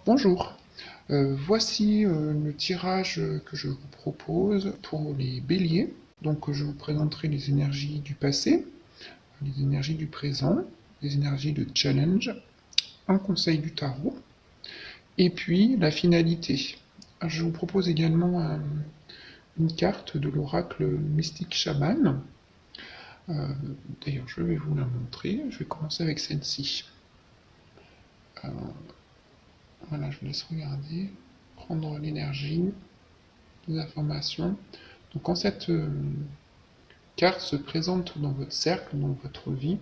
Bonjour, voici le tirage que je vous propose pour les béliers. Donc je vous présenterai les énergies du passé, les énergies du présent, les énergies de challenge, un conseil du tarot, et puis la finalité. Je vous propose également une carte de l'oracle mystique chaman. Euh, D'ailleurs, je vais vous la montrer. Je vais commencer avec celle-ci. Euh, voilà, je vous laisse regarder, prendre l'énergie, les informations. Donc quand cette carte se présente dans votre cercle, dans votre vie,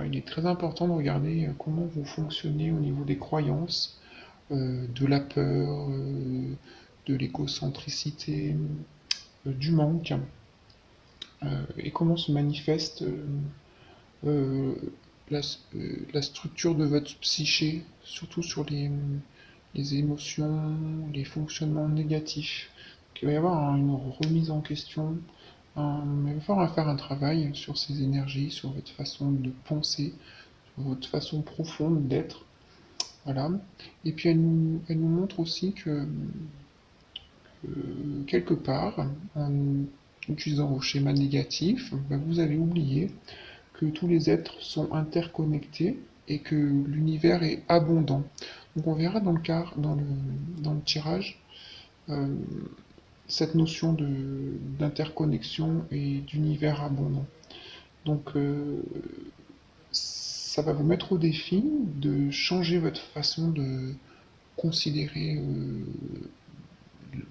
il est très important de regarder comment vous fonctionnez au niveau des croyances, de la peur, de l'égocentricité, du manque, et comment se manifeste euh, la, la structure de votre psyché, surtout sur les émotions, les fonctionnements négatifs. Il va y avoir une remise en question. Il va falloir faire un travail sur ces énergies, sur votre façon de penser, sur votre façon profonde d'être. Voilà. Et puis elle nous montre aussi que quelque part, en utilisant vos schémas négatifs, ben, vous avez oublié que tous les êtres sont interconnectés et que l'univers est abondant. Donc on verra dans le tirage euh, cette notion d'interconnexion et d'univers abondant. Donc ça va vous mettre au défi de changer votre façon de considérer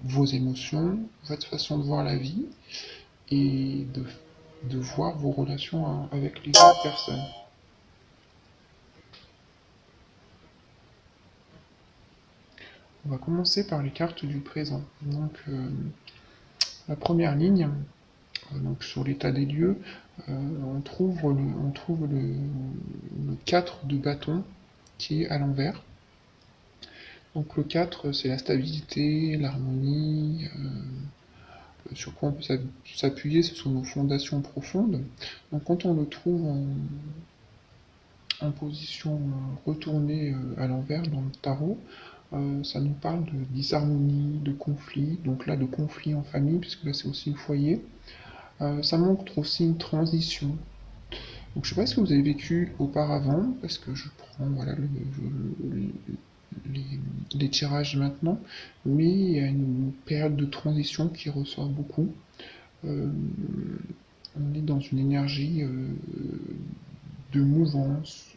vos émotions, votre façon de voir la vie et de voir vos relations avec les autres personnes. On va commencer par les cartes du présent. Donc la première ligne, donc sur l'état des lieux, on trouve le 4 de bâton qui est à l'envers. Donc le 4, c'est la stabilité, l'harmonie, sur quoi on peut s'appuyer, ce sont nos fondations profondes. Donc quand on le trouve en position retournée à l'envers dans le tarot, ça nous parle de disharmonie, de conflit, donc là de conflit en famille, puisque là c'est aussi le foyer. Ça montre aussi une transition. Donc je ne sais pas ce que vous avez vécu auparavant, parce que je prends voilà, les, les tirages maintenant, mais il y a une période de transition qui ressort beaucoup. Euh, on est dans une énergie de mouvance,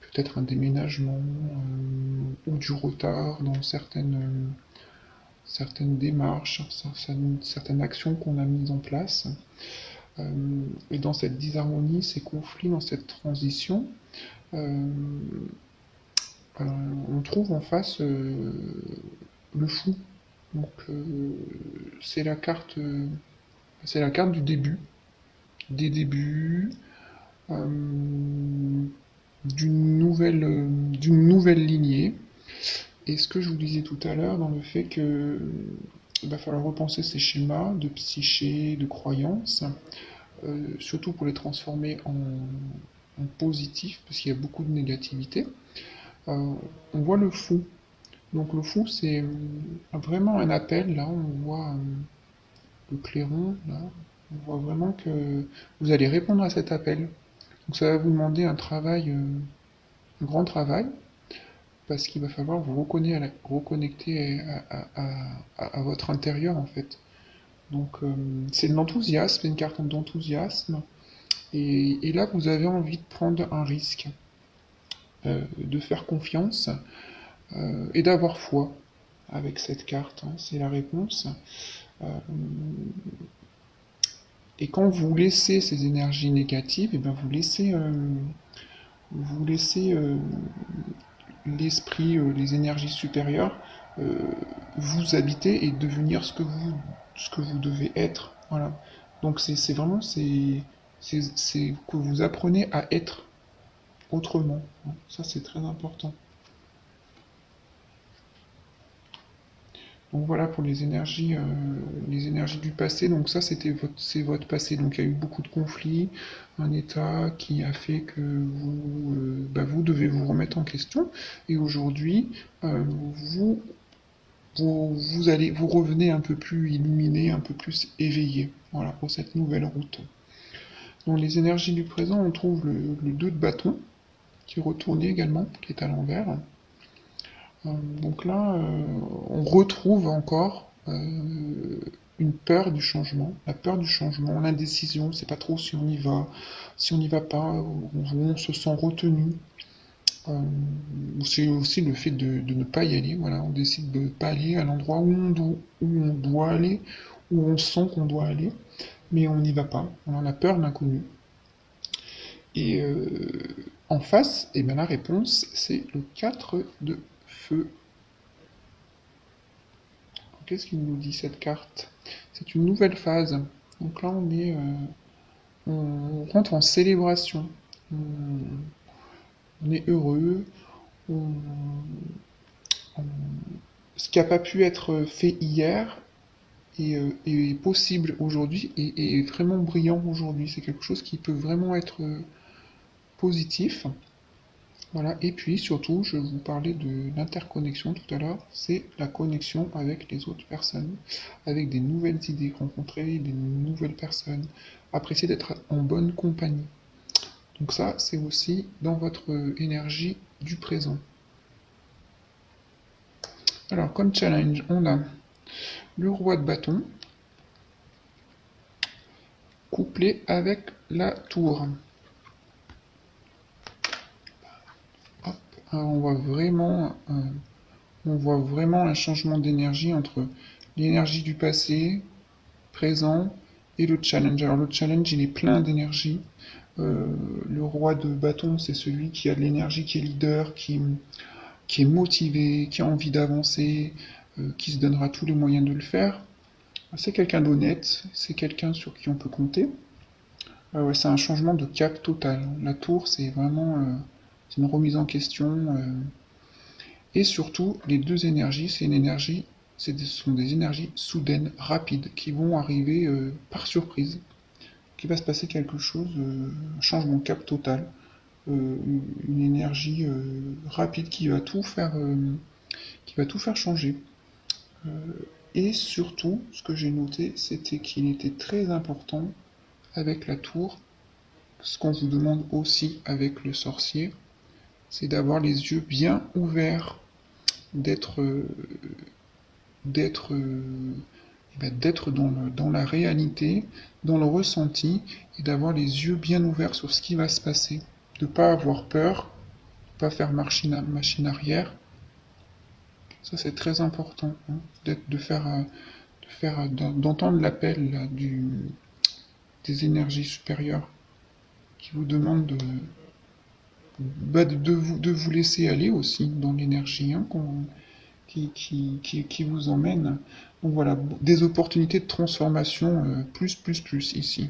peut-être un déménagement ou du retard dans certaines démarches, certaines actions qu'on a mises en place. Et dans cette disharmonie, ces conflits, dans cette transition, euh, euh, on trouve en face le fou. Donc c'est c'est la carte du début, des débuts, euh, d'une nouvelle lignée. Et ce que je vous disais tout à l'heure, dans le fait que il va falloir repenser ces schémas de psyché, de croyances, surtout pour les transformer en positif, parce qu'il y a beaucoup de négativité. Euh, on voit le fou. Donc le fou, c'est vraiment un appel. Là, on voit le clairon. Là, on voit vraiment que vous allez répondre à cet appel. Donc ça va vous demander un travail, un grand travail, parce qu'il va falloir vous reconnecter à votre intérieur en fait. Donc c'est de l'enthousiasme, c'est une carte d'enthousiasme. Et là, vous avez envie de prendre un risque, de faire confiance et d'avoir foi avec cette carte. Hein, c'est la réponse. Euh, et quand vous laissez ces énergies négatives, et bien vous laissez l'esprit, les énergies supérieures euh, vous habiter et devenir ce que vous devez être. Voilà. Donc c'est vraiment c'est que vous apprenez à être autrement. Ça c'est très important. Donc voilà pour les énergies du passé. Donc ça, c'est votre passé. Donc il y a eu beaucoup de conflits, un état qui a fait que vous devez vous remettre en question. Et aujourd'hui, euh, vous, vous revenez un peu plus illuminé, un peu plus éveillé. Voilà pour cette nouvelle route. Dans les énergies du présent, on trouve le 2 de bâton, qui est retourné également, qui est à l'envers. Donc là, on retrouve encore une peur du changement, la peur du changement, l'indécision, on ne sait pas trop si on y va, si on n'y va pas, on se sent retenu. Euh, c'est aussi le fait de ne pas y aller, voilà, on décide de ne pas aller à l'endroit où on doit aller, où on sent qu'on doit aller, mais on n'y va pas. On a la peur de l'inconnu. Et en face, eh bien, la réponse, c'est le 4 de feu. Qu'est-ce qu'il nous dit cette carte? C'est une nouvelle phase. Donc là, on rentre en célébration. On est heureux. On- on- Ce qui n'a pas pu être fait hier est possible aujourd'hui et est vraiment brillant aujourd'hui. C'est quelque chose qui peut vraiment être positif. Voilà. Et puis surtout, je vous parlais de l'interconnexion tout à l'heure, c'est la connexion avec les autres personnes, avec des nouvelles idées, rencontrer des nouvelles personnes, apprécier d'être en bonne compagnie. Donc ça, c'est aussi dans votre énergie du présent. Alors, comme challenge, on a le roi de bâton couplé avec la tour. Hop, on voit vraiment un changement d'énergie entre l'énergie du passé, présent et le challenge. Alors le challenge, il est plein d'énergie. Euh, le roi de bâton, c'est celui qui a de l'énergie, qui est leader, qui est motivé, qui a envie d'avancer, qui se donnera tous les moyens de le faire. C'est quelqu'un d'honnête, c'est quelqu'un sur qui on peut compter. Ouais, c'est un changement de cap total. La tour, c'est vraiment c'est une remise en question. Et surtout, les deux énergies, ce sont des énergies soudaines, rapides, qui vont arriver par surprise, qu'il va se passer quelque chose, un changement de cap total, une énergie rapide qui va tout faire changer. Euh, et surtout, ce que j'ai noté, c'était qu'il était très important avec la tour, ce qu'on vous demande aussi avec le sorcier, c'est d'avoir les yeux bien ouverts, d'être d'être d'être dans la réalité, dans le ressenti, et d'avoir les yeux bien ouverts sur ce qui va se passer. De ne pas avoir peur, de ne pas faire machine arrière. Ça, c'est très important, hein, d'entendre l'appel des énergies supérieures qui vous demandent de vous laisser aller aussi dans l'énergie, hein, qui vous emmène. Donc voilà, des opportunités de transformation plus ici.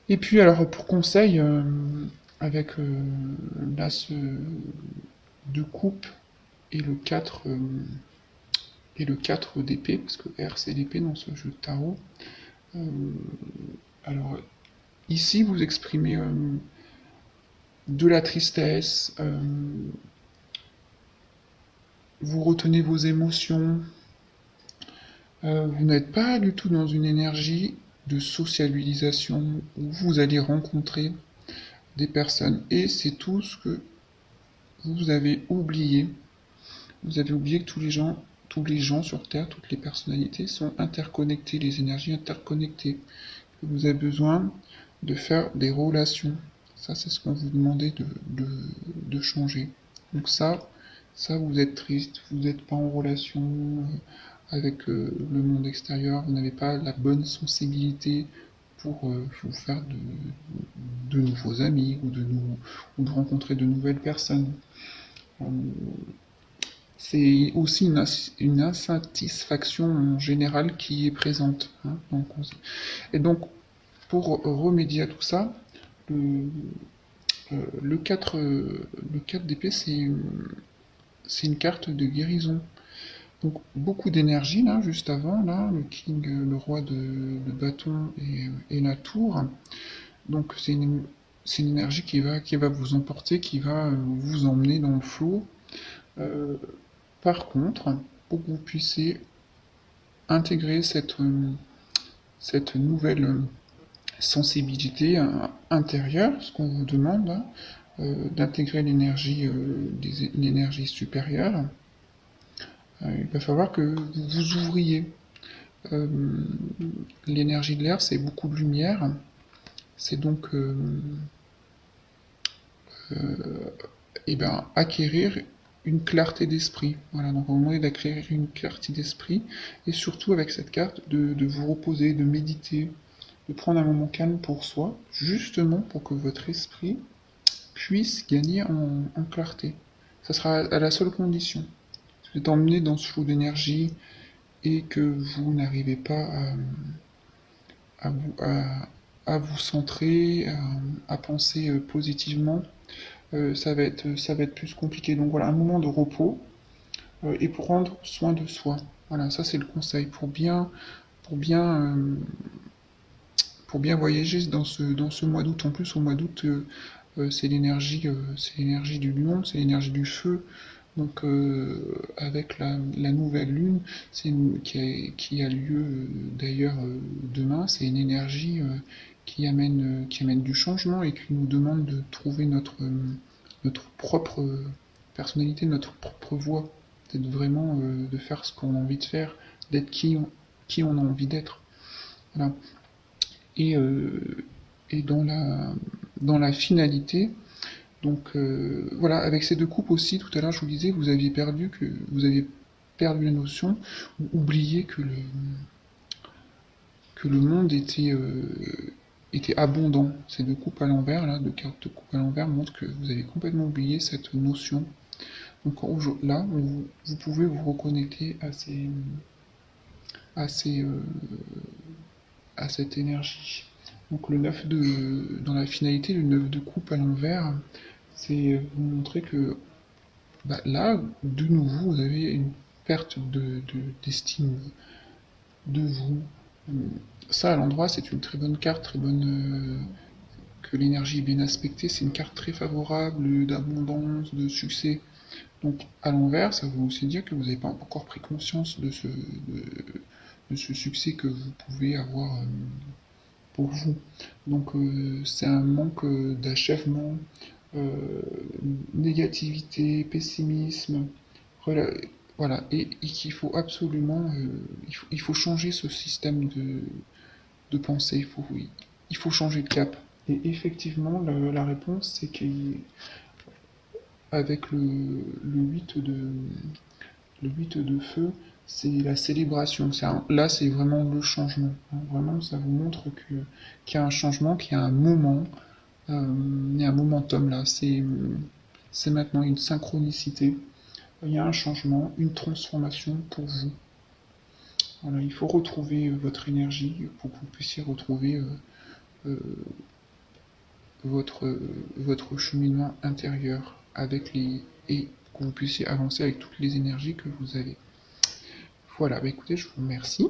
Et puis alors pour conseil, avec l'as de coupe et le 4 et le 4 d'épée, parce que R c'est l'épée dans ce jeu de tarot. Euh, alors ici vous exprimez de la tristesse, vous retenez vos émotions, vous n'êtes pas du tout dans une énergie de socialisation où vous allez rencontrer des personnes. Et c'est tout ce que vous avez oublié. Vous avez oublié que tous les gens sur Terre, toutes les personnalités sont interconnectées, les énergies interconnectées. Vous avez besoin de faire des relations. Ça, c'est ce qu'on vous demandait de changer. Donc ça, vous êtes triste, vous n'êtes pas en relation avec le monde extérieur, vous n'avez pas la bonne sensibilité pour vous faire de nouveaux amis ou de rencontrer de nouvelles personnes. Euh, C'est aussi une insatisfaction générale qui est présente, hein, et donc, pour remédier à tout ça, le, le 4 d'épée, c'est une carte de guérison. Donc beaucoup d'énergie là, juste avant, là, le king, le roi de bâton et la tour. Donc c'est une énergie qui va vous emporter, qui va vous emmener dans le flot. Euh, Par contre, pour que vous puissiez intégrer cette nouvelle sensibilité intérieure, ce qu'on vous demande, hein, d'intégrer l'énergie supérieure, il va falloir que vous vous ouvriez. Euh, L'énergie de l'air, c'est beaucoup de lumière, c'est donc eh ben, acquérir une clarté d'esprit. Voilà, donc on va vous demander d'acquérir une clarté d'esprit, et surtout avec cette carte, de vous reposer, de méditer, de prendre un moment calme pour soi, justement pour que votre esprit puisse gagner en clarté. Ça sera à la seule condition. Si vous êtes emmené dans ce flot d'énergie et que vous n'arrivez pas à vous, à vous centrer, à penser positivement, ça va être plus compliqué. Donc voilà, un moment de repos et pour prendre soin de soi. Voilà, ça c'est le conseil pour bien, euh, pour bien voyager dans ce mois d'août. En plus, au mois d'août, c'est l'énergie du lion, c'est l'énergie du feu. Donc, avec la nouvelle lune, qui a lieu d'ailleurs demain, c'est une énergie qui amène du changement et qui nous demande de trouver notre propre personnalité, notre propre voie, d'être vraiment, de faire ce qu'on a envie de faire, d'être qui on a envie d'être. Voilà. Et, dans la finalité, donc voilà, avec ces deux coupes aussi, tout à l'heure je vous disais, vous aviez perdu la notion, ou oublié que le monde était abondant. Ces deux coupes à l'envers, là, deux cartes de coupe à l'envers, montrent que vous avez complètement oublié cette notion. Donc là, vous pouvez vous reconnecter à à cette énergie. Donc dans la finalité, le 9 de coupe à l'envers, c'est vous montrer que là, de nouveau, vous avez une perte d'estime de vous. Ça, à l'endroit, c'est une très bonne carte, très bonne, que l'énergie est bien aspectée. C'est une carte très favorable d'abondance, de succès. Donc, à l'envers, ça veut aussi dire que vous n'avez pas encore pris conscience de ce succès que vous pouvez avoir pour vous. Donc, c'est un manque d'achèvement, euh, négativité, pessimisme, voilà, et qu'il faut absolument, il faut changer ce système de pensée, il faut changer de cap. Et effectivement, la réponse, c'est qu'avec le 8 de feu, c'est la célébration. Là, c'est vraiment le changement, hein. Vraiment, ça vous montre qu'il y a un changement, qu'il y a un moment, il y a un momentum là. C'est maintenant une synchronicité. Il y a un changement, une transformation pour vous. Voilà, il faut retrouver votre énergie pour que vous puissiez retrouver euh, votre cheminement intérieur et que vous puissiez avancer avec toutes les énergies que vous avez. Voilà, écoutez, je vous remercie.